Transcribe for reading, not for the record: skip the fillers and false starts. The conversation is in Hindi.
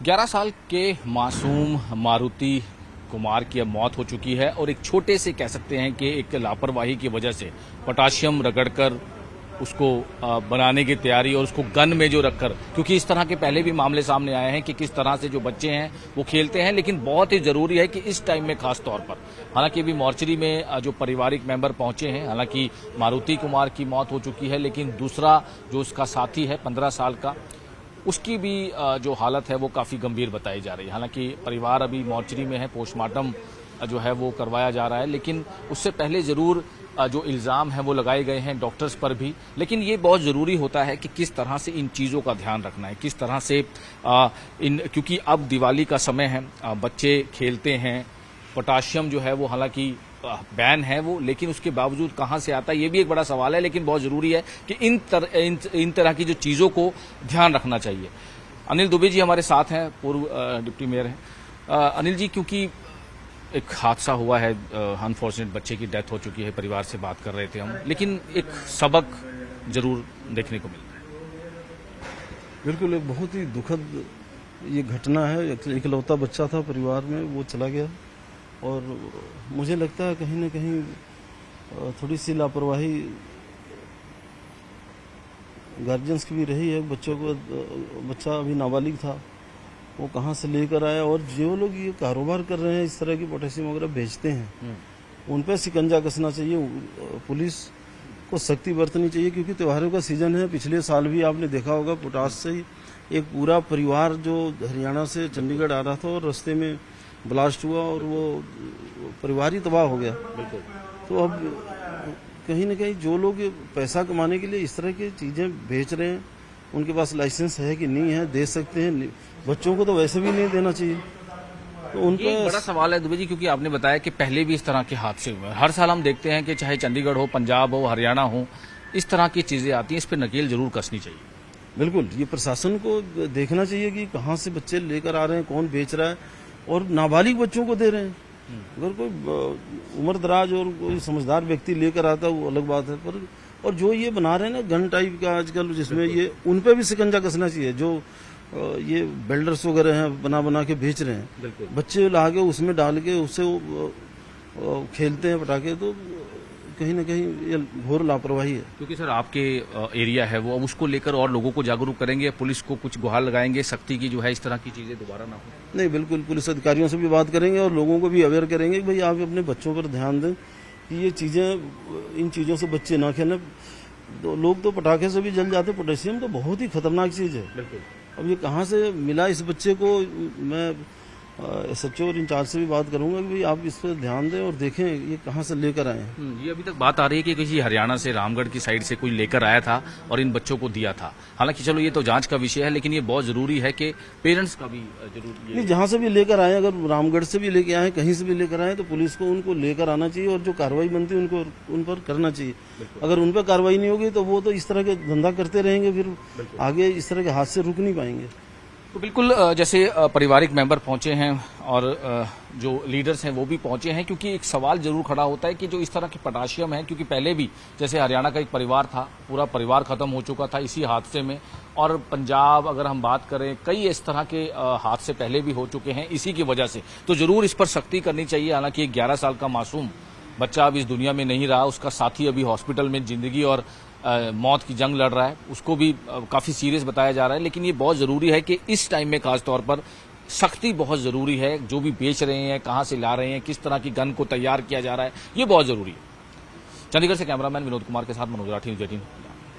11 साल के मासूम मारुति कुमार की अब मौत हो चुकी है और एक छोटे से कह सकते हैं कि एक लापरवाही की वजह से पोटाशियम रगड़कर उसको बनाने की तैयारी और उसको गन में जो रखकर, क्योंकि इस तरह के पहले भी मामले सामने आए हैं कि किस तरह से जो बच्चे हैं वो खेलते हैं, लेकिन बहुत ही जरूरी है कि इस टाइम में खास तौर पर, हालांकि अभी मॉर्चरी में जो पारिवारिक मेंबर पहुंचे हैं, हालांकि मारुति कुमार की मौत हो चुकी है, लेकिन दूसरा जो उसका साथी है 15 साल का, उसकी भी जो हालत है वो काफ़ी गंभीर बताई जा रही है। हालांकि परिवार अभी मॉर्चरी में है, पोस्टमार्टम जो है वो करवाया जा रहा है, लेकिन उससे पहले ज़रूर जो इल्ज़ाम है वो लगाए गए हैं डॉक्टर्स पर भी। लेकिन ये बहुत ज़रूरी होता है कि किस तरह से इन चीज़ों का ध्यान रखना है, किस तरह से क्योंकि अब दिवाली का समय है, बच्चे खेलते हैं, पोटाशियम जो है वो हालांकि बैन है वो, लेकिन उसके बावजूद कहां से आता है ये भी एक बड़ा सवाल है। लेकिन बहुत जरूरी है कि इन तरह की जो चीजों को ध्यान रखना चाहिए। अनिल दुबे जी हमारे साथ हैं, पूर्व डिप्टी मेयर हैं। अनिल जी, क्योंकि एक हादसा हुआ है, अनफॉर्चुनेट बच्चे की डेथ हो चुकी है, परिवार से बात कर रहे थे हम, लेकिन एक सबक जरूर देखने को मिलता है। बिल्कुल, एक बहुत ही दुखद ये घटना है। इकलौता बच्चा था परिवार में, वो चला गया और मुझे लगता है कहीं ना कहीं थोड़ी सी लापरवाही गार्जियंस की भी रही है। बच्चा अभी नाबालिग था, वो कहाँ से लेकर आया, और जो लोग ये कारोबार कर रहे हैं, इस तरह की पोटेशियम वगैरह बेचते हैं, उन पर शिकंजा कसना चाहिए। पुलिस को सख्ती बरतनी चाहिए, क्योंकि त्योहारों का सीजन है। पिछले साल भी आपने देखा होगा, पोटाश से ही एक पूरा परिवार जो हरियाणा से चंडीगढ़ आ रहा था और रास्ते में ब्लास्ट हुआ और वो परिवार ही तबाह हो गया। बिल्कुल। तो अब कहीं न कहीं जो लोग पैसा कमाने के लिए इस तरह की चीजें बेच रहे हैं, उनके पास लाइसेंस है कि नहीं है, दे सकते हैं। बच्चों को तो वैसे भी नहीं देना चाहिए। तो उन ये बड़ा सवाल है दुबे जी, क्योंकि आपने बताया कि पहले भी इस तरह के हादसे हुए हैं। हर साल हम देखते हैं कि चाहे चंडीगढ़ हो, पंजाब हो, हरियाणा हो, इस तरह की चीजें आती हैं। इस पर नकेल जरूर कसनी चाहिए। बिल्कुल, ये प्रशासन को देखना चाहिए कि कहाँ से बच्चे लेकर आ रहे हैं, कौन बेच रहा है, और नाबालिग बच्चों को दे रहे हैं। अगर कोई उम्र दराज और कोई समझदार व्यक्ति लेकर आता है वो अलग बात है, पर और जो ये बना रहे हैं ना गन टाइप का आजकल, जिसमें ये उन पे भी शिकंजा कसना चाहिए। जो ये बिल्डर्स वगैरह हैं, बना के बेच रहे हैं, बच्चे ला के उसमें डाल के उससे खेलते हैं पटाखे, तो कहीं ना कहीं ये घोर लापरवाही है। क्योंकि सर आपके एरिया है वो, अब उसको लेकर और लोगों को जागरूक करेंगे, पुलिस को कुछ गुहार लगाएंगे सख्ती की, जो है इस तरह की चीजें दोबारा ना हो। नहीं, बिल्कुल, पुलिस अधिकारियों से भी बात करेंगे और लोगों को भी अवेयर करेंगे कि भाई आप अपने बच्चों पर ध्यान दें कि ये चीजें, इन चीजों से बच्चे ना खेलें। तो लोग तो पटाखे से भी जल जाते। पोटेशियम तो बहुत ही खतरनाक चीज है। बिल्कुल। अब ये कहाँ से मिला इस बच्चे को, मैं SHO और इंचार्ज से भी बात करूंगा कि भाई आप इस पर ध्यान दें और देखें ये कहाँ से लेकर आए हैं। ये अभी तक बात आ रही है कि किसी हरियाणा से, रामगढ़ की साइड से कोई लेकर आया था और इन बच्चों को दिया था। हालांकि चलो ये तो जांच का विषय है, लेकिन ये बहुत जरूरी है कि पेरेंट्स का भी जरूर, नहीं, जहाँ से भी लेकर आए, अगर रामगढ़ से भी लेकर आए, कहीं से भी लेकर आए, तो पुलिस को उनको लेकर आना चाहिए और जो कार्रवाई बनती है उनको उन पर करना चाहिए। अगर उन पर कार्रवाई नहीं होगी तो वो तो इस तरह के धंधा करते रहेंगे, फिर आगे इस तरह के हादसे रुक नहीं पाएंगे। तो बिल्कुल, जैसे पारिवारिक मेंबर पहुंचे हैं और जो लीडर्स हैं वो भी पहुंचे हैं, क्योंकि एक सवाल जरूर खड़ा होता है कि जो इस तरह की पोटाशियम है, क्योंकि पहले भी जैसे हरियाणा का एक परिवार था, पूरा परिवार खत्म हो चुका था इसी हादसे में, और पंजाब अगर हम बात करें, कई इस तरह के हादसे पहले भी हो चुके हैं इसी की वजह से। तो जरूर इस पर सख्ती करनी चाहिए। हालांकि एक 11 साल का मासूम बच्चा अब इस दुनिया में नहीं रहा, उसका साथी अभी हॉस्पिटल में जिंदगी और मौत की जंग लड़ रहा है, उसको भी काफी सीरियस बताया जा रहा है। लेकिन ये बहुत जरूरी है कि इस टाइम में खास तौर पर सख्ती बहुत जरूरी है। जो भी बेच रहे हैं, कहां से ला रहे हैं, किस तरह की गन को तैयार किया जा रहा है, ये बहुत जरूरी है। चंडीगढ़ से कैमरामैन विनोद कुमार के साथ मनोज राठी, न्यूज़ 18।